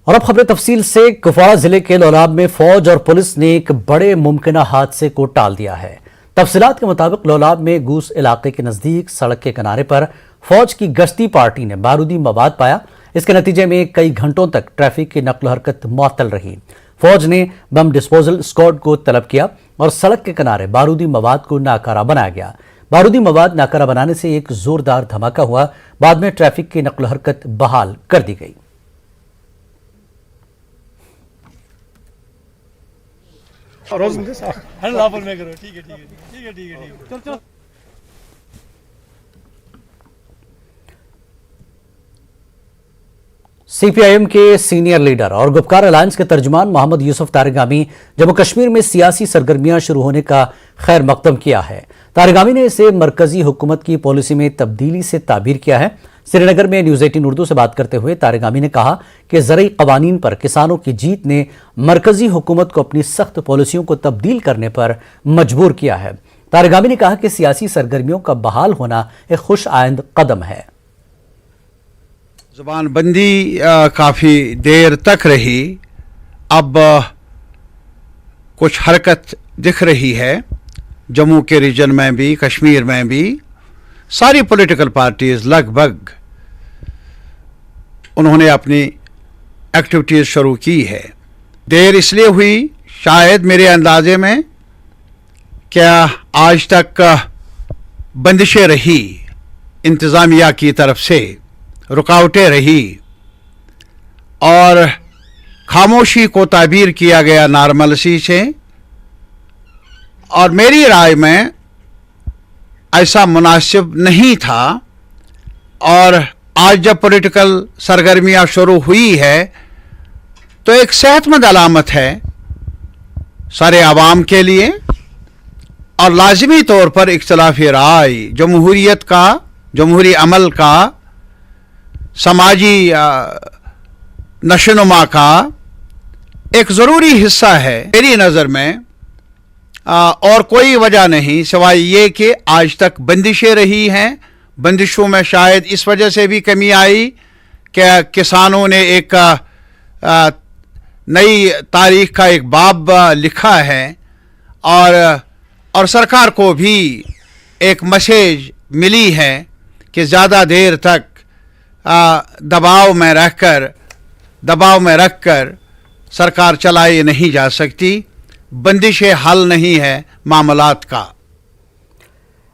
और अब खबरें तफसील से। कुपवाड़ा जिले के लोलाब में फौज और पुलिस ने एक बड़े मुमकिन हादसे को टाल दिया है। तफसीलात के मुताबिक लोलाब में गूस इलाके के नजदीक सड़क के किनारे पर फौज की गश्ती पार्टी ने बारूदी मवाद पाया। इसके नतीजे में कई घंटों तक ट्रैफिक की नक्ल हरकत मुअत्तल रही। फौज ने बम डिस्पोजल स्क्वाड को तलब किया और सड़क के किनारे बारूदी मवाद को नाकारा बनाया गया। बारूदी मवाद नाकारा बनाने से एक जोरदार धमाका हुआ। बाद में ट्रैफिक की नक्ल हरकत बहाल कर दी गई। सीपीआईएम के सीनियर लीडर और गुपकार अलायंस के तर्जुमान मोहम्मद यूसुफ तारिगामी जम्मू कश्मीर में सियासी सरगर्मियां शुरू होने का खैर मकदम किया है। तारिगामी ने इसे मरकजी हुकूमत की पॉलिसी में तब्दीली से ताबीर किया है। श्रीनगर में न्यूज़ 18 उर्दू से बात करते हुए तारिगामी ने कहा कि ज़रई क़वानीन पर किसानों की जीत ने मरकजी हुकूमत को अपनी सख्त पॉलिसियों को तब्दील करने पर मजबूर किया है। तारिगामी ने कहा कि सियासी सरगर्मियों का बहाल होना एक खुश आइंद कदम है। ज़बानबंदी काफ़ी देर तक रही, अब कुछ हरकत दिख रही है। जम्मू के रीजन में भी, कश्मीर में भी सारी पॉलिटिकल पार्टीज लगभग उन्होंने अपनी एक्टिविटीज़ शुरू की है। देर इसलिए हुई शायद मेरे अंदाजे में, क्या आज तक बंदिशें रही, इंतज़ामिया की तरफ से रुकावटें रही और खामोशी को ताबीर किया गया नॉर्मलसी से। और मेरी राय में ऐसा मुनासिब नहीं था। और आज जब पॉलिटिकल सरगर्मियां शुरू हुई है तो एक सेहतमंद अलामत है सारे आवाम के लिए और लाजमी तौर पर इख्तिलाफी राय जमहूरियत का, जमहूरी अमल का, समाजी नशोनुमा का एक ज़रूरी हिस्सा है मेरी नज़र में। और कोई वजह नहीं सिवाय ये कि आज तक बंदिशें रही हैं। बंदिशों में शायद इस वजह से भी कमी आई कि किसानों ने एक नई तारीख का एक बाब लिखा है और सरकार को भी एक मैसेज मिली है कि ज़्यादा देर तक दबाव में रखकर सरकार चलाई नहीं जा सकती। बंदिशें हल नहीं है मामलात का।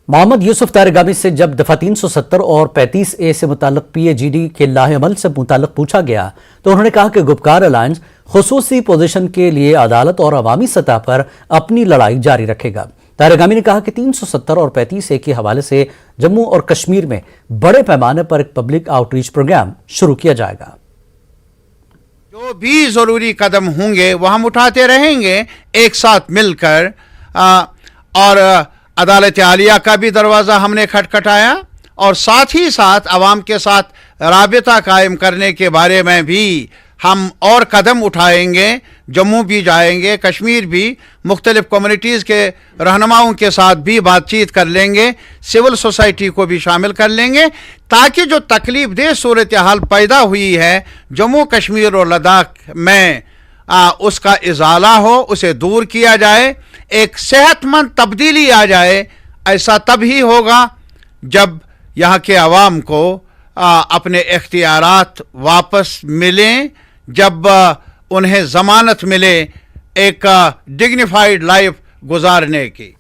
मोहम्मद यूसुफ तारिगामी से जब दफा 370 और 35A से मुताल्लिक PAGD के लाहेअमल से मुताल्लिक पूछा गया तो उन्होंने कहा कि गुपकार अलायंस खुसूसी पोजीशन के लिए अदालत और अवामी सतह पर अपनी लड़ाई जारी रखेगा। तारिगामी ने कहा कि 370 और 35A के हवाले से जम्मू और कश्मीर में बड़े पैमाने पर एक पब्लिक आउटरीच प्रोग्राम शुरू किया जाएगा। जो भी ज़रूरी कदम होंगे वो हम उठाते रहेंगे एक साथ मिलकर। और अदालत आलिया का भी दरवाज़ा हमने खटखटाया और साथ ही साथ आवाम के साथ राबिता कायम करने के बारे में भी हम और कदम उठाएंगे। जम्मू भी जाएंगे, कश्मीर भी, मुख्तलिफ कम्युनिटीज़ के रहनुमाओं के साथ भी बातचीत कर लेंगे, सिविल सोसाइटी को भी शामिल कर लेंगे ताकि जो तकलीफ दे सूरत हाल पैदा हुई है जम्मू कश्मीर और लद्दाख में उसका इजाला हो, उसे दूर किया जाए, एक सेहतमंद तब्दीली आ जाए। ऐसा तब ही होगा जब यहाँ के अवाम को अपने इख्तियारात वापस मिलें, जब उन्हें ज़मानत मिले एक डिग्निफाइड लाइफ गुजारने की।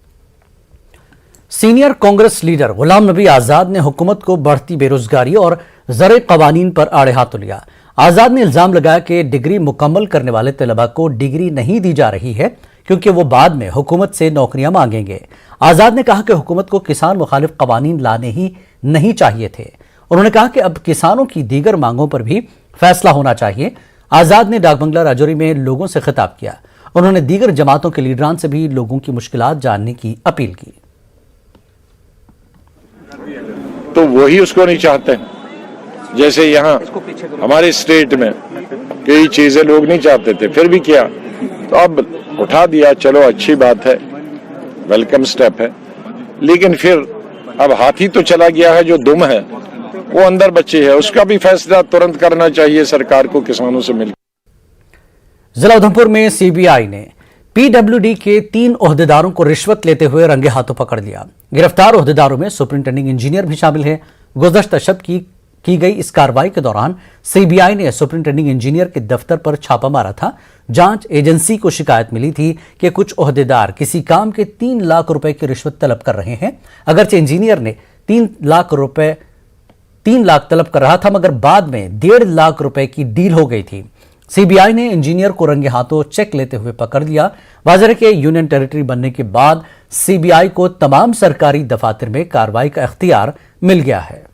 सीनियर कांग्रेस लीडर गुलाम नबी आज़ाद ने हुकूमत को बढ़ती बेरोजगारी और ज़रई क़वानीन पर आड़े हाथों लिया। आज़ाद ने इल्ज़ाम लगाया कि डिग्री मुकम्मल करने वाले तलबा को डिग्री नहीं दी जा रही है क्योंकि वो बाद में हुकूमत से नौकरियां मांगेंगे। आज़ाद ने कहा कि हुकूमत को किसान मुखालिफ क़वानीन लाने ही नहीं चाहिए थे। उन्होंने कहा कि अब किसानों की दीगर मांगों पर भी फैसला होना चाहिए। आज़ाद ने डाक बंगला राजौरी में लोगों से खिताब किया। उन्होंने दीगर जमातों के लीडरान से भी लोगों की मुश्किलात जानने की अपील की। तो वही उसको नहीं चाहते। जैसे यहाँ हमारे स्टेट में कई चीजें लोग नहीं चाहते थे, फिर भी किया, तो अब उठा दिया। चलो अच्छी बात है, वेलकम स्टेप है। लेकिन फिर अब हाथी तो चला गया है, जो दुम है वो अंदर बची है, उसका भी फैसला तुरंत करना चाहिए सरकार को किसानों से मिलकर। जिला उधमपुर में सीबीआई ने पीडब्ल्यूडी के 3 ओहदेदारों को रिश्वत लेते हुए रंगे हाथों पकड़ लिया। गिरफ्तार ओहदेदारों में सुपरिंटेंडिंग इंजीनियर भी शामिल है। गुज़श्ता शब की गई इस कार्रवाई के दौरान सीबीआई ने सुपरिंटेंडिंग इंजीनियर के दफ्तर पर छापा मारा था। जांच एजेंसी को शिकायत मिली थी कि कुछ ओहदेदार किसी काम के 3 लाख रुपए की रिश्वत तलब कर रहे हैं। अगरचे इंजीनियर ने 3 लाख तलब कर रहा था, मगर बाद में 1.5 लाख रुपए की डील हो गई थी। सीबीआई ने इंजीनियर को रंगे हाथों चेक लेते हुए पकड़ लिया। वाज़ेह के यूनियन टेरिटरी बनने के बाद सीबीआई को तमाम सरकारी दफातर में कार्रवाई का इख्तियार मिल गया है।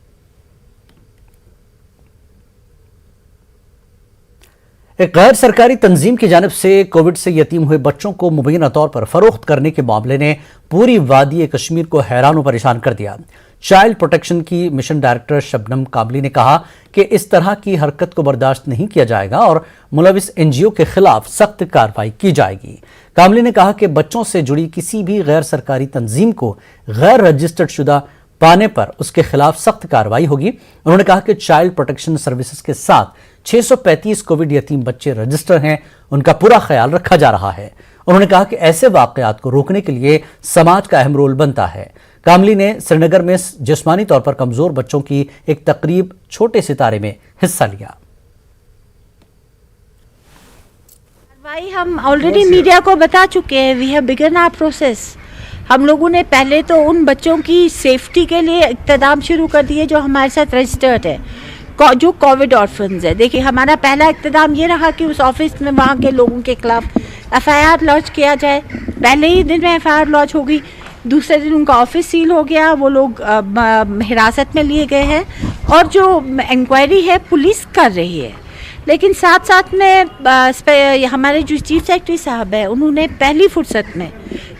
एक गैर सरकारी तंजीम की जानिब से कोविड से यतीम हुए बच्चों को मुबैना तौर पर फरोख्त करने के मामले ने पूरी वादी कश्मीर को हैरान और परेशान कर दिया। चाइल्ड प्रोटेक्शन की मिशन डायरेक्टर शबनम काबली ने कहा कि इस तरह की हरकत को बर्दाश्त नहीं किया जाएगा और मुलविस एनजीओ के खिलाफ सख्त कार्रवाई की जाएगी। काबली ने कहा कि बच्चों से जुड़ी किसी भी गैर सरकारी तंजीम को गैर रजिस्टर्ड शुदा पाने पर उसके खिलाफ सख्त कार्रवाई होगी। उन्होंने कहा कि चाइल्ड प्रोटेक्शन सर्विसेज के साथ 635 कोविड यतीम बच्चे रजिस्टर हैं, उनका पूरा ख्याल रखा जा रहा है। उन्होंने कहा कि ऐसे वाकयात को रोकने के लिए समाज का अहम रोल बनता है। कामली ने श्रीनगर में जिस्मानी तौर पर कमजोर बच्चों की एक तकरीब छोटे सितारे में हिस्सा लिया। भाई हम ऑलरेडी मीडिया को बता चुके हैं, we have begun our process. हम लोगों ने पहले तो उन बच्चों की सेफ्टी के लिए इक़्तिदाम शुरू कर दिए जो हमारे साथ रजिस्टर्ड है, जो कोविड ऑर्फन्स है। देखिए हमारा पहला इक़्तिदाम ये रहा कि उस ऑफिस में वहाँ के लोगों के खिलाफ एफआईआर लॉन्च किया जाए। पहले ही दिन में एफआईआर लॉन्च हो गई, दूसरे दिन उनका ऑफिस सील हो गया, वो लोग हिरासत में लिए गए हैं और जो इंक्वायरी है पुलिस कर रही है। लेकिन साथ साथ में हमारे जो चीफ सेक्रेटरी साहब है उन्होंने पहली फुर्सत में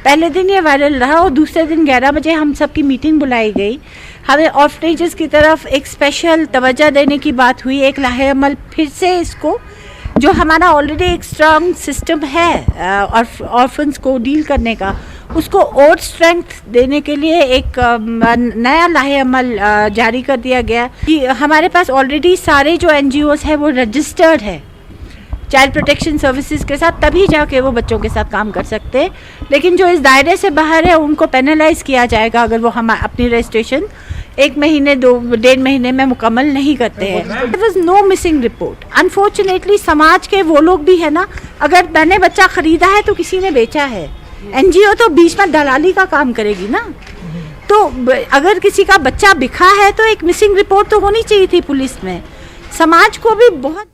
पहले दिन ये वायरल रहा और दूसरे दिन 11 बजे हम सब की मीटिंग बुलाई गई। हमें ऑर्फनेजेस की तरफ एक स्पेशल तवज्जो देने की बात हुई, एक लाहे अमल फिर से इसको जो हमारा ऑलरेडी एक स्ट्रॉन्ग सिस्टम है ऑर्फन्स को डील करने का, उसको और स्ट्रेंथ देने के लिए एक नया लाहे अमल जारी कर दिया गया कि हमारे पास ऑलरेडी सारे जो एनजीओस है वो रजिस्टर्ड है चाइल्ड प्रोटेक्शन सर्विसेज के साथ, तभी जाके वो बच्चों के साथ काम कर सकते हैं। लेकिन जो इस दायरे से बाहर है उनको पेनलाइज किया जाएगा अगर वो हम अपनी रजिस्ट्रेशन 1 महीने 1.5 महीने में मुकम्मल नहीं करते हैं। There was no missing report. Unfortunately समाज के वो लोग भी है ना, अगर मैंने बच्चा खरीदा है तो किसी ने बेचा है, एनजीओ तो बीच में दलाली का काम करेगी ना। तो अगर किसी का बच्चा बिका है तो एक मिसिंग रिपोर्ट तो होनी चाहिए थी पुलिस में। समाज को भी बहुत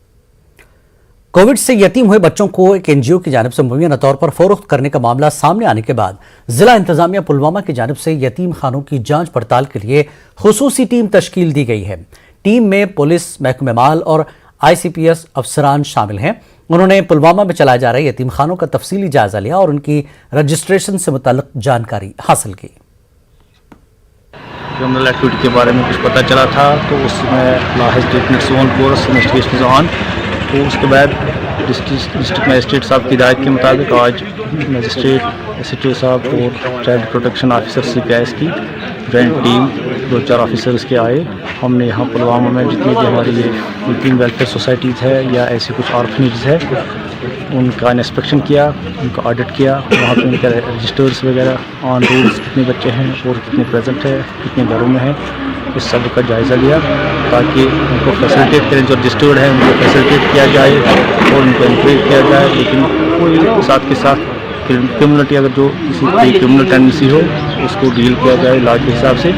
कोविड से यतीम हुए बच्चों को एक एनजीओ की जानिब से मुबैना तौर पर फरोख्त करने का मामला सामने आने के बाद जिला इंतजामिया पुलवामा की जानिब से यतीम खानों की जांच पड़ताल के लिए खुसूसी टीम तश्कील दी गई है। टीम में पुलिस, महकमे माल और ICPS अफसरान शामिल हैं। उन्होंने पुलवामा में चलाए जा रहे यतीम खानों का तफसीली जायजा लिया और उनकी रजिस्ट्रेशन से मुताल्लिक जानकारी हासिल की। क्रिमिनल एक्टिविटी के बारे में कुछ पता चला था तो उसमें लाहिज treatment on course investigation on, तो उसके बाद डिस्ट्रिक्ट मजिस्ट्रेट साहब की हिदायत के मुताबिक आज मजिस्ट्रेट SHO साहब और चाइल्ड प्रोटेक्शन ऑफिसर CPIS की जॉइंट टीम 2-4 ऑफिसर्स के आए। हमने यहाँ पुलवामा में जितनी भी हमारी ये यतीम वेलफेयर सोसाइटीज़ है या ऐसी कुछ ऑर्फनेज है उनका इंस्पेक्शन किया, उनका ऑडिट किया, वहाँ पे उनके रजिस्टर्स वगैरह ऑन रोल्स कितने बच्चे हैं और कितने प्रेजेंट है, कितने घरों में हैं, इस सब का जायज़ा लिया ताकि उनको फैसिलिटेट करें, जो रजिस्टर्ड है उनको फैसिलिटेट किया जाए और उनको इंकरेज किया जाए। लेकिन कोई साथ के साथ क्रिमिनलिटी अगर जो किसी क्रिमिनल टेंडेंसी हो उसको डील किया जाए लॉ के हिसाब से।